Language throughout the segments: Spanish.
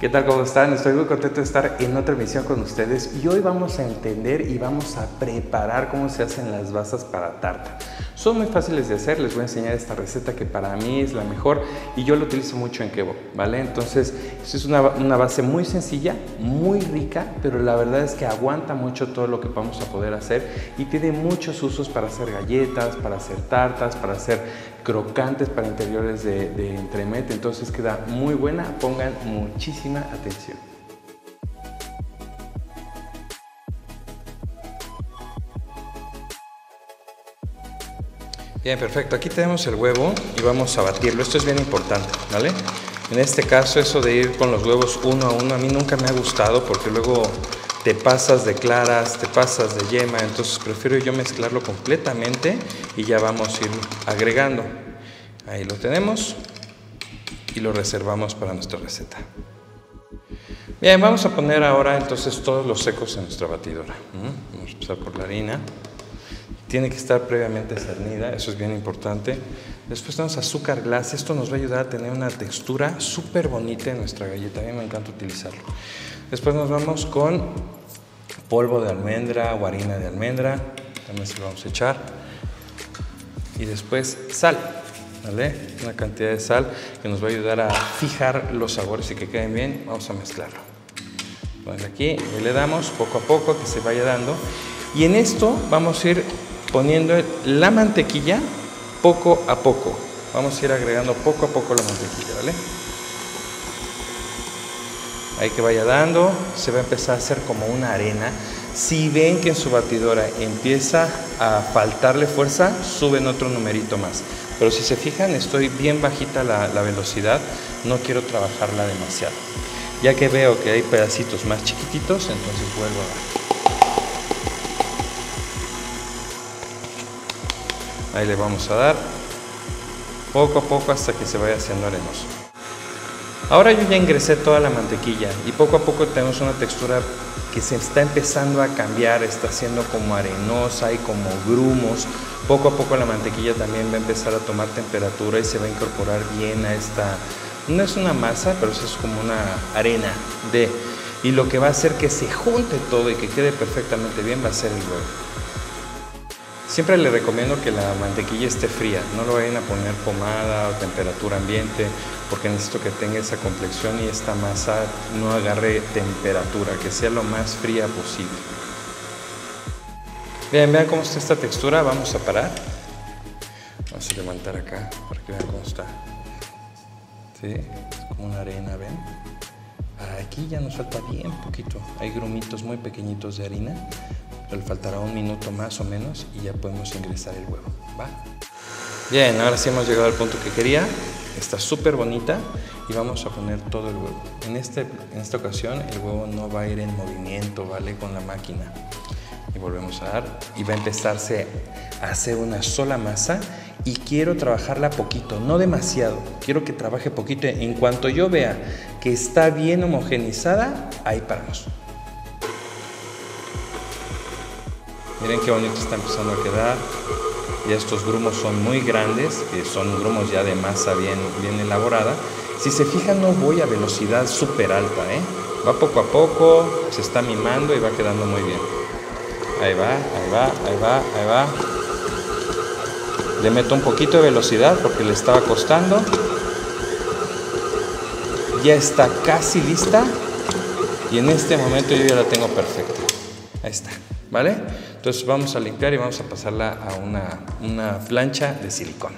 ¿Qué tal? ¿Cómo están? Estoy muy contento de estar en otra emisión con ustedes y hoy vamos a entender y vamos a preparar cómo se hacen las basas para tarta. Son muy fáciles de hacer, les voy a enseñar esta receta que para mí es la mejor y yo lo utilizo mucho en kebab, ¿vale? Entonces, esta es una base muy sencilla, muy rica, pero la verdad es que aguanta mucho todo lo que vamos a poder hacer y tiene muchos usos para hacer galletas, para hacer tartas, para hacer crocantes para interiores de entremet, entonces queda muy buena, pongan muchísima atención. Bien, perfecto, aquí tenemos el huevo y vamos a batirlo, esto es bien importante, ¿vale? En este caso eso de ir con los huevos uno a uno a mí nunca me ha gustado porque luego te pasas de claras, te pasas de yema, entonces prefiero yo mezclarlo completamente y ya vamos a ir agregando. Ahí lo tenemos y lo reservamos para nuestra receta. Bien, vamos a poner ahora entonces todos los secos en nuestra batidora. Vamos a empezar por la harina. Tiene que estar previamente cernida, eso es bien importante. Después tenemos azúcar glass, esto nos va a ayudar a tener una textura súper bonita en nuestra galleta, a mí me encanta utilizarlo. Después nos vamos con polvo de almendra o harina de almendra, también se lo vamos a echar. Y después sal, ¿vale? Una cantidad de sal que nos va a ayudar a fijar los sabores y que queden bien. Vamos a mezclarlo. Bueno, aquí le damos poco a poco que se vaya dando. Y en esto vamos a ir poniendo la mantequilla poco a poco. Vamos a ir agregando poco a poco la mantequilla, ¿vale? Ahí que vaya dando, se va a empezar a hacer como una arena. Si ven que en su batidora empieza a faltarle fuerza, suben otro numerito más. Pero si se fijan, estoy bien bajita la velocidad, no quiero trabajarla demasiado. Ya que veo que hay pedacitos más chiquititos, entonces vuelvo a dar. Ahí le vamos a dar poco a poco hasta que se vaya haciendo arenoso. Ahora yo ya ingresé toda la mantequilla y poco a poco tenemos una textura que se está empezando a cambiar, está haciendo como arenosa y como grumos. Poco a poco la mantequilla también va a empezar a tomar temperatura y se va a incorporar bien a esta, no es una masa, pero eso es como una arena y lo que va a hacer que se junte todo y que quede perfectamente bien va a ser el huevo. Siempre les recomiendo que la mantequilla esté fría, no lo vayan a poner pomada o temperatura ambiente porque necesito que tenga esa complexión y esta masa no agarre temperatura, que sea lo más fría posible. Bien, vean cómo está esta textura, vamos a parar. Vamos a levantar acá para que vean cómo está. ¿Sí? Es como una arena, ¿ven? Aquí ya nos falta bien poquito, hay grumitos muy pequeñitos de harina. Le faltará un minuto más o menos y ya podemos ingresar el huevo, ¿va? Bien, ahora sí hemos llegado al punto que quería. Está súper bonita y vamos a poner todo el huevo. En esta ocasión el huevo no va a ir en movimiento, ¿vale? Con la máquina. Y volvemos a dar y va a empezarse a hacer una sola masa y quiero trabajarla poquito, no demasiado. Quiero que trabaje poquito. En cuanto yo vea que está bien homogenizada, ahí paramos. Miren qué bonito está empezando a quedar. Ya estos grumos son muy grandes, que son grumos ya de masa bien elaborada. Si se fijan, no voy a velocidad súper alta, Va poco a poco, se está mimando y va quedando muy bien. Ahí va, ahí va, ahí va, ahí va. Le meto un poquito de velocidad porque le estaba costando. Ya está casi lista y en este momento yo ya la tengo perfecta. Ahí está, ¿vale? Entonces vamos a limpiar y vamos a pasarla a una plancha de silicón.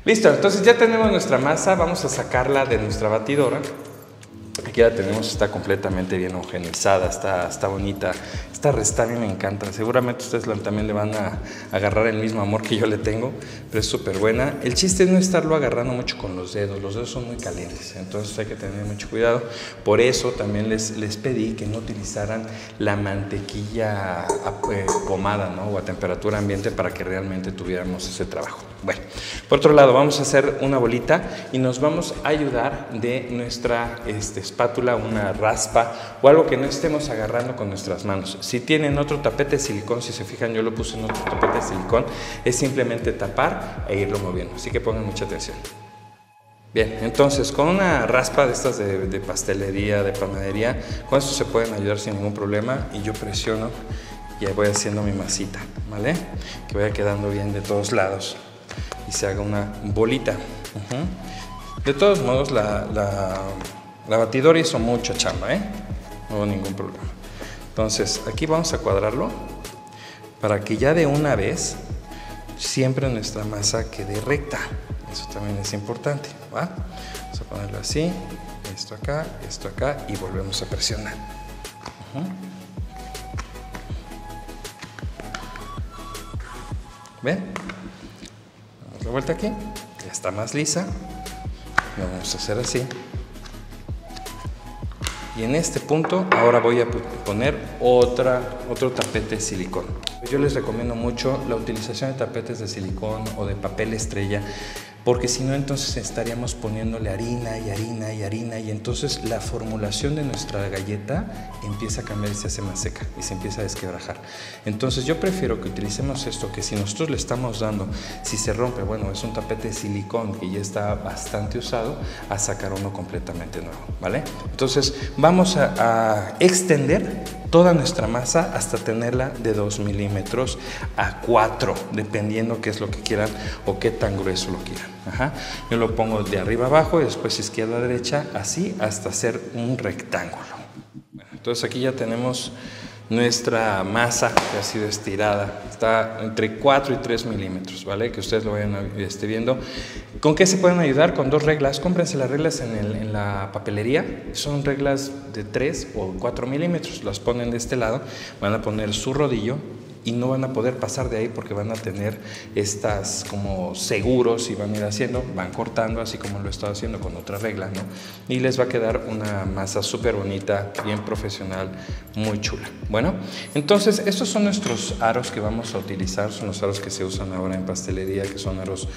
Listo, entonces ya tenemos nuestra masa, vamos a sacarla de nuestra batidora. Aquí la tenemos, está completamente bien homogenizada, está bonita. Esta receta a mí me encanta, seguramente ustedes también le van a agarrar el mismo amor que yo le tengo, pero es súper buena. El chiste es no estarlo agarrando mucho con los dedos son muy calientes, entonces hay que tener mucho cuidado. Por eso también les pedí que no utilizaran la mantequilla pomada, ¿no? O a temperatura ambiente para que realmente tuviéramos ese trabajo. Bueno, por otro lado vamos a hacer una bolita y nos vamos a ayudar de nuestra espátula, una raspa o algo que no estemos agarrando con nuestras manos. Si tienen otro tapete de silicón, si se fijan yo lo puse en otro tapete de silicón, es simplemente tapar e irlo moviendo, así que pongan mucha atención. Bien, entonces con una raspa de estas de pastelería, de panadería, con esto se pueden ayudar sin ningún problema y yo presiono y ahí voy haciendo mi masita, ¿vale? Que vaya quedando bien de todos lados y se haga una bolita. De todos modos, la batidora hizo mucha chamba, ¿eh? No hubo ningún problema. Entonces, aquí vamos a cuadrarlo para que ya de una vez siempre nuestra masa quede recta. Eso también es importante, ¿va? Vamos a ponerlo así, esto acá y volvemos a presionar. ¿Ven? Damos la vuelta aquí, ya está más lisa. Lo vamos a hacer así. Y en este punto ahora voy a poner otro tapete de silicón. Yo les recomiendo mucho la utilización de tapetes de silicón o de papel estrella, porque si no entonces estaríamos poniéndole harina y entonces la formulación de nuestra galleta empieza a cambiar y se hace más seca y se empieza a desquebrajar. Entonces yo prefiero que utilicemos esto, que si nosotros le estamos dando, si se rompe, bueno, es un tapete de silicón que ya está bastante usado, a sacar uno completamente nuevo, ¿vale? Entonces vamos a extender toda nuestra masa hasta tenerla de 2 milímetros a 4, dependiendo qué es lo que quieran o qué tan grueso lo quieran. Yo lo pongo de arriba abajo y después izquierda a derecha, así hasta hacer un rectángulo. Bueno, entonces aquí ya tenemos nuestra masa que ha sido estirada, está entre 4 y 3 milímetros, ¿vale? Que ustedes lo vayan viendo. ¿Con qué se pueden ayudar? Con 2 reglas. Cómprense las reglas en la papelería. Son reglas de 3 o 4 milímetros. Las ponen de este lado, van a poner su rodillo y no van a poder pasar de ahí porque van a tener estas como seguros y van a ir haciendo, van cortando así como lo he estado haciendo con otra regla, ¿no? Y les va a quedar una masa súper bonita, bien profesional, muy chula. Bueno, entonces estos son nuestros aros que vamos a utilizar, son los aros que se usan ahora en pastelería, que son aros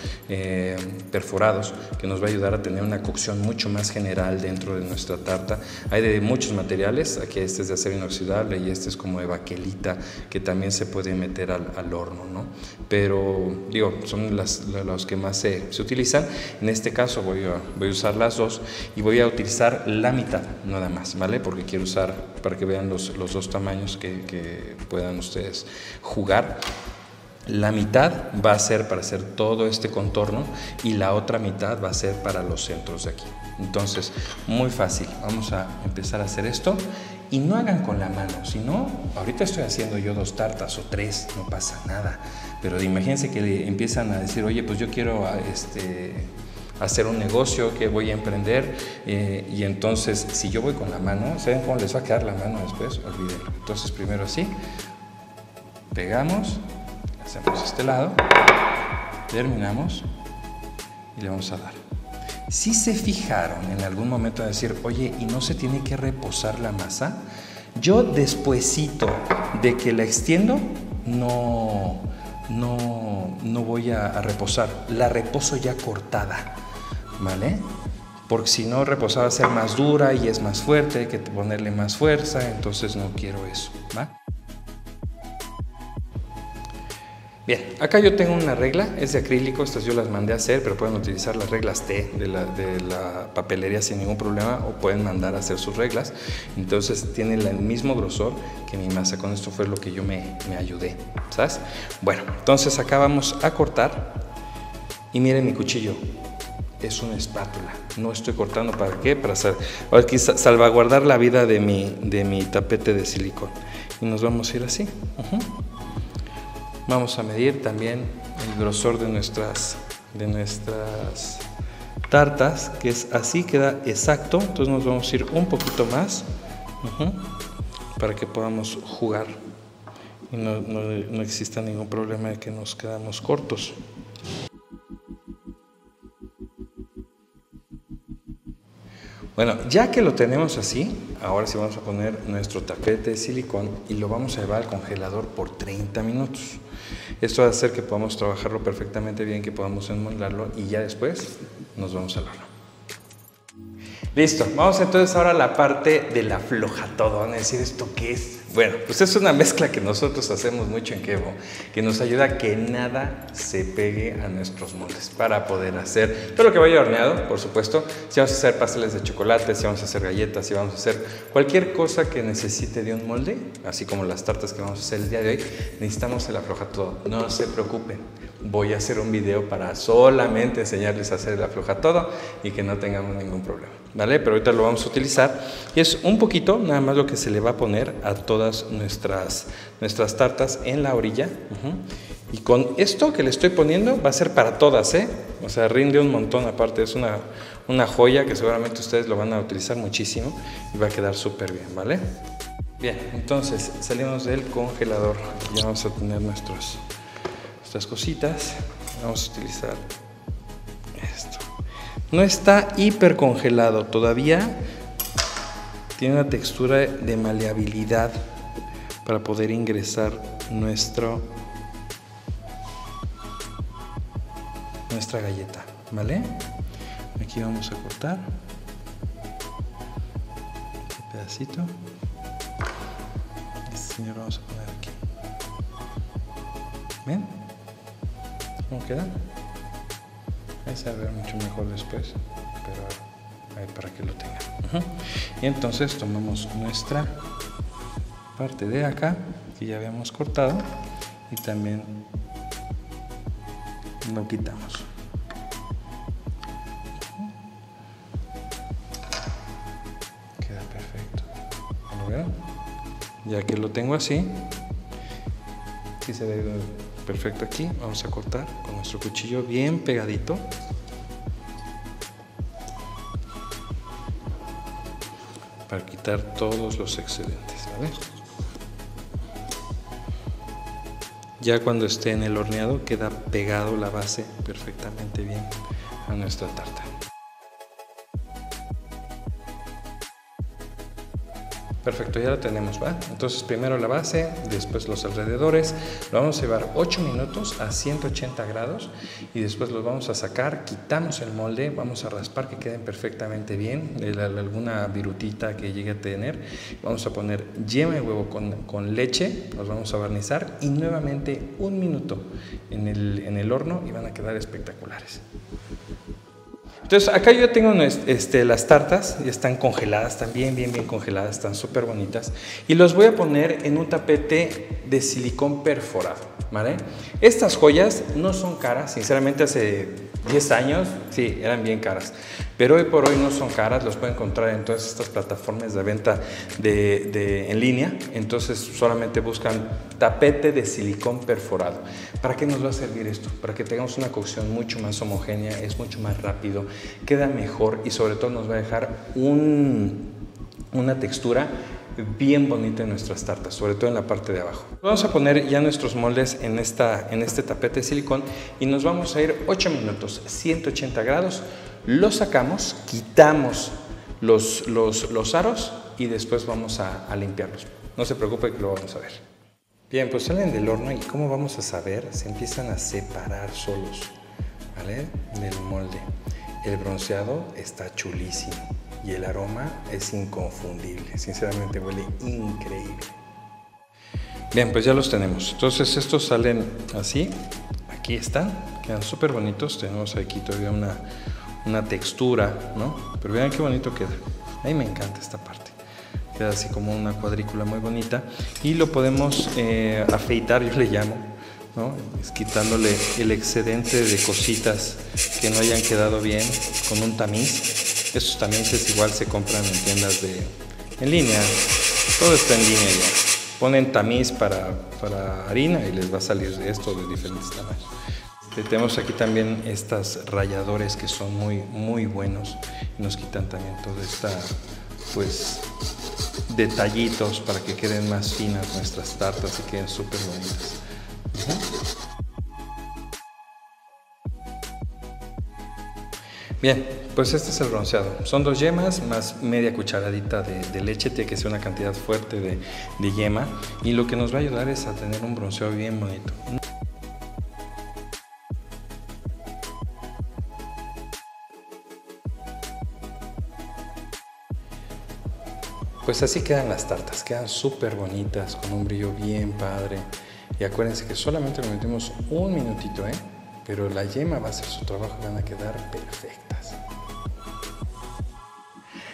perforados, que nos va a ayudar a tener una cocción mucho más general dentro de nuestra tarta. Hay de muchos materiales, aquí este es de acero inoxidable y este es como de baquelita, que también se puede meter al horno, ¿no? Pero digo, son los que más se utilizan. En este caso voy a usar las dos y voy a utilizar la mitad nada más, ¿vale? Porque quiero usar para que vean los dos tamaños que puedan ustedes jugar. La mitad va a ser para hacer todo este contorno y la otra mitad va a ser para los centros de aquí. Entonces, muy fácil. Vamos a empezar a hacer esto y no hagan con la mano. Si no, ahorita estoy haciendo yo 2 tartas o 3, no pasa nada. Pero imagínense que empiezan a decir, oye, pues yo quiero hacer un negocio que voy a emprender y entonces si yo voy con la mano, ¿saben cómo les va a quedar la mano después? Olvídenlo. Entonces primero así, pegamos, hacemos este lado, terminamos y le vamos a dar. Si se fijaron en algún momento a decir, oye, ¿y no se tiene que reposar la masa? Yo despuesito de que la extiendo, no voy a reposar, la reposo ya cortada, ¿vale? Porque si no, reposada va a ser más dura y es más fuerte, hay que ponerle más fuerza, entonces no quiero eso, ¿va? Bien, acá yo tengo una regla, es de acrílico, estas yo las mandé a hacer, pero pueden utilizar las reglas T de la papelería sin ningún problema o pueden mandar a hacer sus reglas. Entonces tienen el mismo grosor que mi masa, con esto fue lo que yo me ayudé, ¿sabes? Bueno, entonces acá vamos a cortar y miren mi cuchillo, es una espátula, no estoy cortando ¿para qué? Para salvaguardar la vida de mi tapete de silicón. Y nos vamos a ir así. Vamos a medir también el grosor de nuestras tartas, que es así, queda exacto. Entonces nos vamos a ir un poquito más para que podamos jugar y no exista ningún problema de que nos quedamos cortos. Bueno, ya que lo tenemos así, ahora sí vamos a poner nuestro tapete de silicón y lo vamos a llevar al congelador por 30 minutos. Esto va a hacer que podamos trabajarlo perfectamente bien, que podamos enmoldarlo y ya después nos vamos al horno. Listo, vamos entonces ahora a la parte de la floja todo. Van a decir, ¿esto qué es? Bueno, pues es una mezcla que nosotros hacemos mucho en Kevo, que nos ayuda a que nada se pegue a nuestros moldes para poder hacer todo lo que vaya horneado, por supuesto. Si vamos a hacer pasteles de chocolate, si vamos a hacer galletas, si vamos a hacer cualquier cosa que necesite de un molde, así como las tartas que vamos a hacer el día de hoy, necesitamos el afloja todo. No se preocupen, voy a hacer un video para solamente enseñarles a hacer el afloja todo y que no tengamos ningún problema, ¿vale? Pero ahorita lo vamos a utilizar y es un poquito nada más lo que se le va a poner a todas nuestras tartas en la orilla. Y con esto que le estoy poniendo va a ser para todas, ¿eh? O sea, rinde un montón, aparte es una joya que seguramente ustedes lo van a utilizar muchísimo y va a quedar súper bien, ¿vale? Bien, entonces salimos del congelador, ya vamos a tener nuestras cositas. Vamos a utilizar esto. No está hiper congelado todavía, tiene una textura de maleabilidad para poder ingresar nuestra galleta, ¿vale? Aquí vamos a cortar este pedacito. Este señor vamos a poner aquí. ¿Ven? ¿Cómo queda? Ahí se va a ver mucho mejor después, pero ahí para que lo tengan. Y entonces tomamos nuestra parte de acá que ya habíamos cortado y también lo quitamos. Queda perfecto. ¿Lo vieron? Ya que lo tengo así, sí se ve perfecto aquí. Vamos a cortar con nuestro cuchillo bien pegadito. Para quitar todos los excedentes, ¿vale? Ya cuando esté en el horneado queda pegado la base perfectamente bien a nuestra tarta. Perfecto, ya lo tenemos, ¿va? Entonces primero la base, después los alrededores. Lo vamos a llevar 8 minutos a 180 grados y después los vamos a sacar, quitamos el molde, vamos a raspar que queden perfectamente bien, alguna virutita que llegue a tener. Vamos a poner yema de huevo con leche, los vamos a barnizar y nuevamente 1 minuto en el horno y van a quedar espectaculares. Entonces acá yo tengo las tartas, ya están congeladas, están bien congeladas, están súper bonitas y los voy a poner en un tapete de silicón perforado, ¿vale? Estas joyas no son caras, sinceramente hace 10 años sí, eran bien caras, pero hoy por hoy no son caras, los pueden encontrar en todas estas plataformas de venta en línea, entonces solamente buscan tapete de silicón perforado. ¿Para qué nos va a servir esto? Para que tengamos una cocción mucho más homogénea, es mucho más rápido, queda mejor y sobre todo nos va a dejar una textura bien bonita en nuestras tartas, sobre todo en la parte de abajo. Vamos a poner ya nuestros moldes en este tapete de silicón y nos vamos a ir 8 minutos, 180 grados, los sacamos, quitamos los aros y después vamos a limpiarlos. No se preocupe que lo vamos a ver. Bien, pues salen del horno y ¿cómo vamos a saber? Se empiezan a separar solos, ¿vale? Del molde. El bronceado está chulísimo y el aroma es inconfundible. Sinceramente huele increíble. Bien, pues ya los tenemos. Entonces estos salen así. Aquí están. Quedan súper bonitos. Tenemos aquí todavía una textura, ¿no? Pero vean qué bonito queda. A mí me encanta esta parte. Queda así como una cuadrícula muy bonita. Y lo podemos afeitar, yo le llamo, ¿no? Es quitándole el excedente de cositas que no hayan quedado bien con un tamiz. Esos tamices igual se compran en tiendas en línea. Todo está en línea ya. Ponen tamiz para harina y les va a salir esto de diferentes tamaños. Tenemos aquí también estas ralladores que son muy buenos y nos quitan también toda esta, pues, detallitos para que queden más finas nuestras tartas y queden súper bonitas. Bien, pues este es el bronceado. Son 2 yemas más media cucharadita de leche. Tiene que ser una cantidad fuerte de yema y lo que nos va a ayudar es a tener un bronceado bien bonito. Pues así quedan las tartas, quedan súper bonitas, con un brillo bien padre. Y acuérdense que solamente le metemos un minutito, pero la yema va a hacer su trabajo y van a quedar perfectas.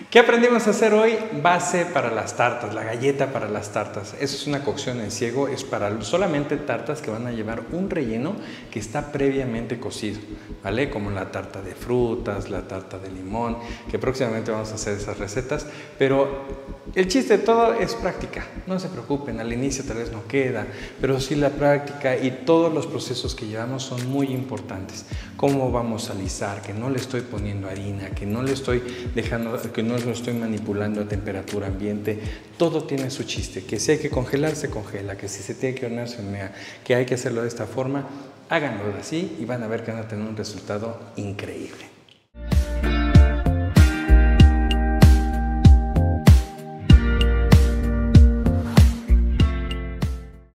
¿Qué aprendimos a hacer hoy? Base para las tartas, la galleta para las tartas. Eso es una cocción en ciego, es para solamente tartas que van a llevar un relleno que está previamente cocido, ¿vale? Como la tarta de frutas, la tarta de limón, que próximamente vamos a hacer esas recetas, pero el chiste de todo es práctica. No se preocupen, al inicio tal vez no queda, pero sí la práctica y todos los procesos que llevamos son muy importantes. Cómo vamos a alisar, que no le estoy poniendo harina, que no le estoy dejando, que no lo estoy manipulando a temperatura ambiente. Todo tiene su chiste, que si hay que congelar, se congela, que si se tiene que hornear, se hornea, que hay que hacerlo de esta forma. Háganlo así y van a ver que van a tener un resultado increíble.